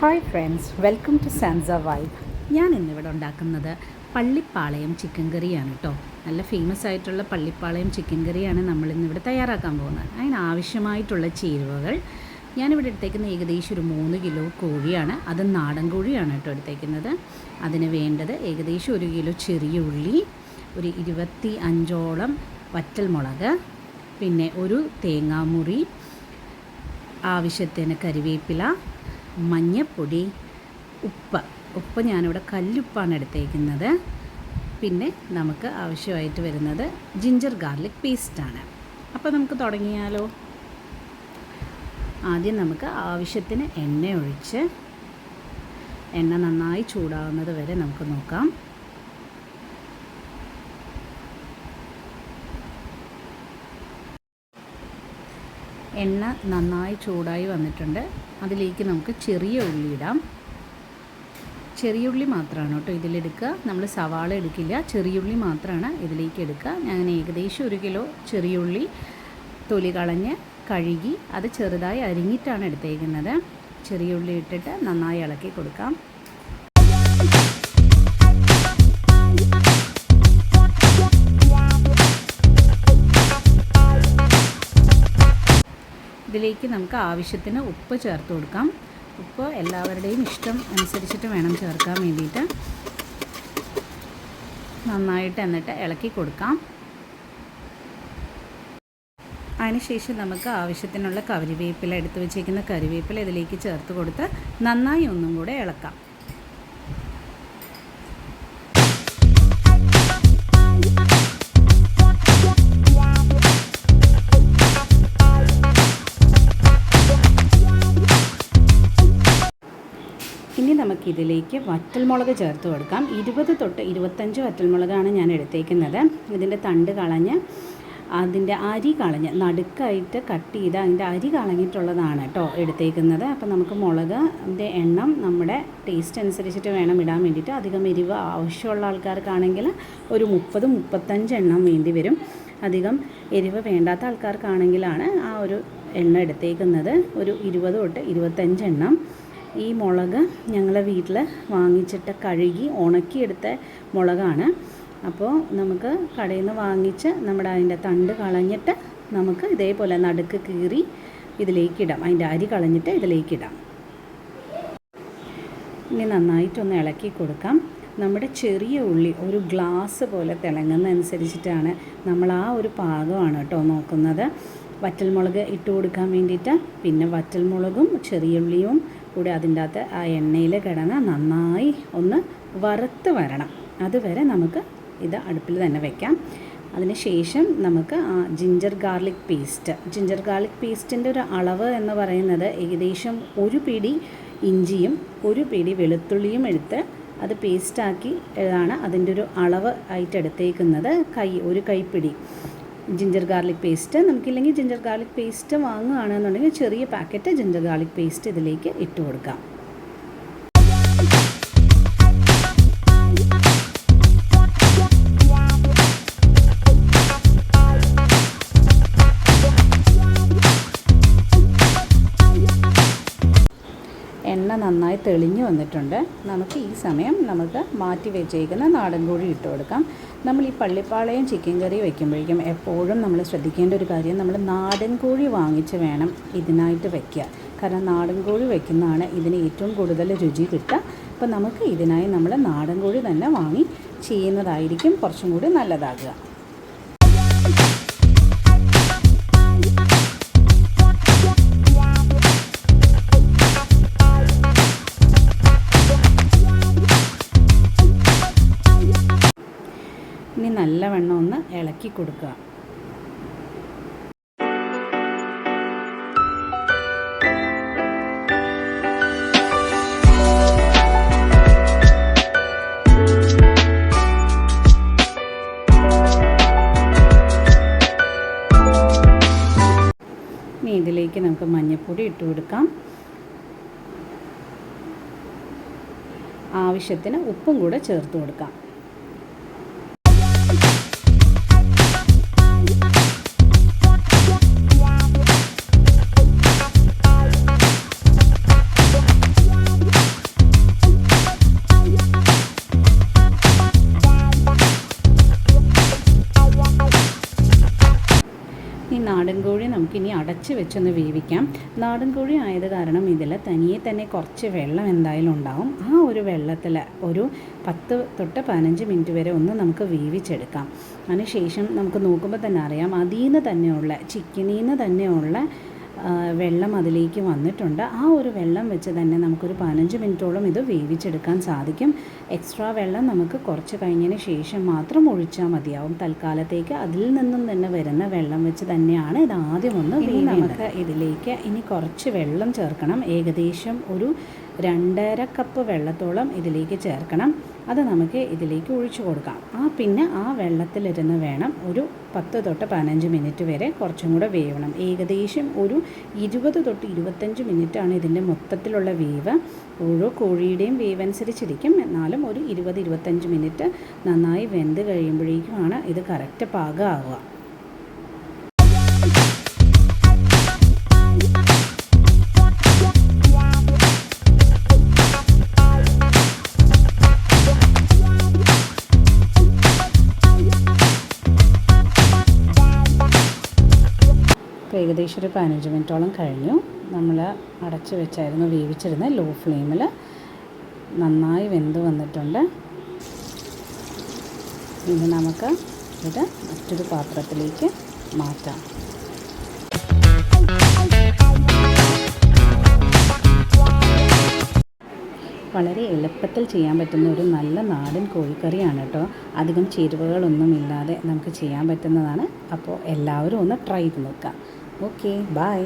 Hi friends, welcome to സാൻസ vibe. ഞാൻ ഇന്നിവിടെ ഉണ്ടാക്കുന്നത് പള്ളിപ്പാളയം ചിക്കൻ കറിയാണ് കേട്ടോ. നല്ല ഫേമസ് ആയിട്ടുള്ള പള്ളിപ്പാളയം ചിക്കൻ കറിയാണ് നമ്മളിന്നിവിടെ തയ്യാറാക്കാൻ പോകുന്നത്. അതിനാവശ്യമായിട്ടുള്ള ചേരുവകൾ ഞാനിവിടെ എടുത്തേക്കുന്നത് ഏകദേശം ഒരു 3 കിലോ കോഴിയാണ്. അത് നാടൻ കോഴിയാണ് കേട്ടോ എടുത്തേക്കുന്നത്. അതിന് വേണ്ടത് ഏകദേശം 1 കിലോ ചെറിയ ഉള്ളി, ഒരു 25ഓളം വറ്റൽമുളക്, പിന്നെ ഒരു തേങ്ങാമുറി, ആവശ്യത്തിന് കരിവേപ്പില, മഞ്ഞൾപ്പൊടി, ഉപ്പ് ഞാനിവിടെ കല്ലുപ്പാണ് എടുത്തേക്കുന്നത്. പിന്നെ നമുക്ക് ആവശ്യമായിട്ട് വരുന്നത് ജിഞ്ചർ ഗാർലിക് പേസ്റ്റാണ്. അപ്പോൾ നമുക്ക് തുടങ്ങിയാലോ. ആദ്യം നമുക്ക് ആവശ്യത്തിന് എണ്ണ ഒഴിച്ച് എണ്ണ നന്നായി ചൂടാവുന്നത് വരെ നമുക്ക് നോക്കാം. എണ്ണ നന്നായി ചൂടായി വന്നിട്ടുണ്ട്. അതിലേക്ക് നമുക്ക് ചെറിയ ഉള്ളി ഇടാം. ചെറിയ ഉള്ളി മാത്രമാണ് കേട്ടോ ഇതിലെടുക്കുക, നമ്മൾ സവാള എടുക്കില്ല. ചെറിയ ഉള്ളി മാത്രമാണ് ഇതിലേക്ക് എടുക്കുക. ഞാൻ ഏകദേശം 1 കിലോ ചെറിയ ഉള്ളി തൊലി കളഞ്ഞ് കഴുകി അത് ചെറുതായി അരിഞ്ഞിട്ടാണ് എടുത്തേക്കുന്നത്. ചെറിയ ഉള്ളി ഇട്ടിട്ട് നന്നായി ഇളക്കി കൊടുക്കാം. ഇതിലേക്ക് നമുക്ക് ആവശ്യത്തിന് ഉപ്പ് ചേർത്ത് കൊടുക്കാം. ഉപ്പ് എല്ലാവരുടെയും ഇഷ്ടം അനുസരിച്ചിട്ട് വേണം ചേർക്കാൻ വേണ്ടിയിട്ട്. നന്നായിട്ട് എന്നിട്ട് ഇളക്കി കൊടുക്കാം. അതിനുശേഷം നമുക്ക് ആവശ്യത്തിനുള്ള കറിവേപ്പില, എടുത്ത് വെച്ചിരിക്കുന്ന കറിവേപ്പില ഇതിലേക്ക് ചേർത്ത് കൊടുത്ത് നന്നായി ഒന്നും കൂടെ ഇളക്കാം. ഇനി നമുക്കിതിലേക്ക് വറ്റൽമുളക് ചേർത്ത് കൊടുക്കാം. 20 തൊട്ട് 25 വറ്റൽമുളകാണ് ഞാൻ എടുത്തേക്കുന്നത്. ഇതിൻ്റെ തണ്ട് കളഞ്ഞ് അതിൻ്റെ അരി കളഞ്ഞ് നടുക്കായിട്ട് കട്ട് ചെയ്ത് അതിൻ്റെ അരി കളഞ്ഞിട്ടുള്ളതാണ് കേട്ടോ എടുത്തേക്കുന്നത്. അപ്പോൾ നമുക്ക് മുളകിൻ്റെ എണ്ണം നമ്മുടെ ടേസ്റ്റ് അനുസരിച്ചിട്ട് വേണം ഇടാൻ വേണ്ടിയിട്ട്. അധികം എരിവ് ആവശ്യമുള്ള ആൾക്കാർക്കാണെങ്കിൽ ഒരു 30-35 എണ്ണം വേണ്ടി വരും. അധികം എരിവ് വേണ്ടാത്ത ആൾക്കാർക്കാണെങ്കിലാണ് ആ ഒരു എണ്ണ എടുത്തേക്കുന്നത്. ഒരു 20 തൊട്ട് 25 എണ്ണം. ഈ മുളക് ഞങ്ങളെ വീട്ടിൽ വാങ്ങിച്ചിട്ട് കഴുകി ഉണക്കിയെടുത്ത മുളകാണ്. അപ്പോൾ നമുക്ക് കടയിൽ നിന്ന് വാങ്ങിച്ച് നമ്മുടെ അതിൻ്റെ തണ്ട് കളഞ്ഞിട്ട് നമുക്ക് ഇതേപോലെ നടുക്ക് കീറി ഇതിലേക്കിടാം. അതിൻ്റെ അരി കളഞ്ഞിട്ട് ഇതിലേക്കിടാം. ഇനി നന്നായിട്ടൊന്ന് ഇളക്കി കൊടുക്കാം. നമ്മുടെ ചെറിയ ഉള്ളി ഒരു ഗ്ലാസ് പോലെ തിളങ്ങുന്നതനുസരിച്ചിട്ടാണ് നമ്മൾ ആ ഒരു പാകമാണ് കേട്ടോ നോക്കുന്നത്. വറ്റൽമുളക് ഇട്ട് കൊടുക്കാൻ വേണ്ടിയിട്ട്. പിന്നെ വറ്റൽമുളകും ചെറിയ ഉള്ളിയും കൂടി അതിൻ്റെ അകത്ത് ആ എണ്ണയിൽ കിടന്ന് നന്നായി ഒന്ന് വറുത്ത് വരണം. അതുവരെ നമുക്ക് ഇത് അടുപ്പിൽ തന്നെ വെക്കാം. അതിന് ശേഷം നമുക്ക് ജിഞ്ചർ ഗാർലിക് പേസ്റ്റിൻ്റെ ഒരു അളവ് എന്ന് പറയുന്നത് ഏകദേശം 1 പിടി ഇഞ്ചിയും 1 പിടി വെളുത്തുള്ളിയും എടുത്ത് അത് പേസ്റ്റാക്കി ആണ് അതിൻ്റെ ഒരു അളവ് ആയിട്ട് എടുത്തേക്കുന്നത്. ഒരു കൈപ്പിടി ജിഞ്ചർ ഗാർലിക് പേസ്റ്റ്. നമുക്കില്ലെങ്കിൽ ജിഞ്ചർ ഗാർലിക് പേസ്റ്റ് വാങ്ങുകയാണെന്നുണ്ടെങ്കിൽ ചെറിയ പാക്കറ്റ് ജിഞ്ചർ ഗാർലിക് പേസ്റ്റ് ഇതിലേക്ക് ഇട്ട് കൊടുക്കാം. എണ്ണ നന്നായി തെളിഞ്ഞു വന്നിട്ടുണ്ട്. നമുക്ക് ഈ സമയം മാറ്റി വെച്ചേക്കുന്ന നാടൻ കോഴി ഇട്ട് കൊടുക്കാം. നമ്മൾ ഈ പള്ളിപ്പാളയം ചിക്കൻ കറി വയ്ക്കുമ്പോഴേക്കും എപ്പോഴും നമ്മൾ ശ്രദ്ധിക്കേണ്ട ഒരു കാര്യം, നമ്മൾ നാടൻ കോഴി വാങ്ങിച്ച് വേണം ഇതിനായിട്ട് വയ്ക്കുക. കാരണം നാടൻ കോഴി വയ്ക്കുന്നതാണ് ഇതിന് ഏറ്റവും കൂടുതൽ രുചി കിട്ടുക. അപ്പോൾ നമുക്ക് ഇതിനായി നമ്മൾ നാടൻ കോഴി തന്നെ വാങ്ങി ചെയ്യുന്നതായിരിക്കും കുറച്ചും കൂടി നല്ലതാകുക. ഇനി നല്ലവണ്ണം ഒന്ന് ഇളക്കി കൊടുക്കുക. ഇനി ഇതിലേക്ക് നമുക്ക് മഞ്ഞൾപ്പൊടി ഇട്ട് കൊടുക്കാം. ആവശ്യത്തിന് ഉപ്പും കൂടെ ചേർത്ത് കൊടുക്കാം. നമുക്കിനി അടച്ച് വെച്ചൊന്ന് വേവിക്കാം. നാടൻ കോഴി ആയത് കാരണം ഇതിൽ തനിയെ തന്നെ കുറച്ച് വെള്ളം എന്തായാലും ഉണ്ടാവും. ആ ഒരു വെള്ളത്തിൽ ഒരു 10 തൊട്ട് 15 മിനിറ്റ് വരെ ഒന്ന് നമുക്ക് വേവിച്ചെടുക്കാം. അതിനുശേഷം നമുക്ക് നോക്കുമ്പോൾ തന്നെ അറിയാം അതിൽ നിന്ന് തന്നെയുള്ള ചിക്കനിൽ നിന്ന് തന്നെയുള്ള വെള്ളം അതിലേക്ക് വന്നിട്ടുണ്ട്. ആ ഒരു വെള്ളം വെച്ച് തന്നെ നമുക്കൊരു 15 മിനിറ്റോളം ഇത് വേവിച്ചെടുക്കാൻ സാധിക്കും. എക്സ്ട്രാ വെള്ളം നമുക്ക് കുറച്ച് കഴിഞ്ഞതിന് ശേഷം മാത്രം ഒഴിച്ചാൽ മതിയാവും. തൽക്കാലത്തേക്ക് അതിൽ നിന്നും തന്നെ വരുന്ന വെള്ളം വെച്ച് തന്നെയാണ് ഇത് ആദ്യം ഒന്ന് നമുക്ക് ഇതിലേക്ക് ഇനി കുറച്ച് വെള്ളം ചേർക്കണം. ഏകദേശം ഒരു 2.5 കപ്പ് വെള്ളത്തോളം ഇതിലേക്ക് ചേർക്കണം. അത് നമുക്ക് ഇതിലേക്ക് ഒഴിച്ചു കൊടുക്കാം. പിന്നെ ആ വെള്ളത്തിലിരുന്ന് വേണം ഒരു 10 തൊട്ട് 15 മിനിറ്റ് വരെ കുറച്ചും കൂടെ വേവണം. ഏകദേശം ഒരു 20 തൊട്ട് 25 മിനിറ്റാണ് ഇതിൻ്റെ മൊത്തത്തിലുള്ള വേവ്. ഓരോ കോഴിയുടെയും വേവ് അനുസരിച്ചിരിക്കും. എന്നാലും ഒരു 20-25 മിനിറ്റ് നന്നായി വെന്ത് കഴിയുമ്പോഴേക്കുമാണ് ഇത് കറക്റ്റ് പാകമാവുക. ഏകദേശം ഒരു 15 മിനിറ്റോളം കഴിഞ്ഞു. നമ്മൾ അടച്ച് വെച്ചായിരുന്നു വേവിച്ചിരുന്ന ലോ ഫ്ലെയിമിൽ. നന്നായി വെന്ത് വന്നിട്ടുണ്ട്. ഇനി നമുക്ക് ഇത് മറ്റൊരു പാത്രത്തിലേക്ക് മാറ്റാം. വളരെ എളുപ്പത്തിൽ ചെയ്യാൻ പറ്റുന്ന ഒരു നല്ല നാടൻ കോഴിക്കറിയാണ് കേട്ടോ. അധികം ചേരുവകളൊന്നുമില്ലാതെ നമുക്ക് ചെയ്യാൻ പറ്റുന്നതാണ്. അപ്പോൾ എല്ലാവരും ഒന്ന് ട്രൈ ചെയ്ത് നോക്കാം. Okay, by.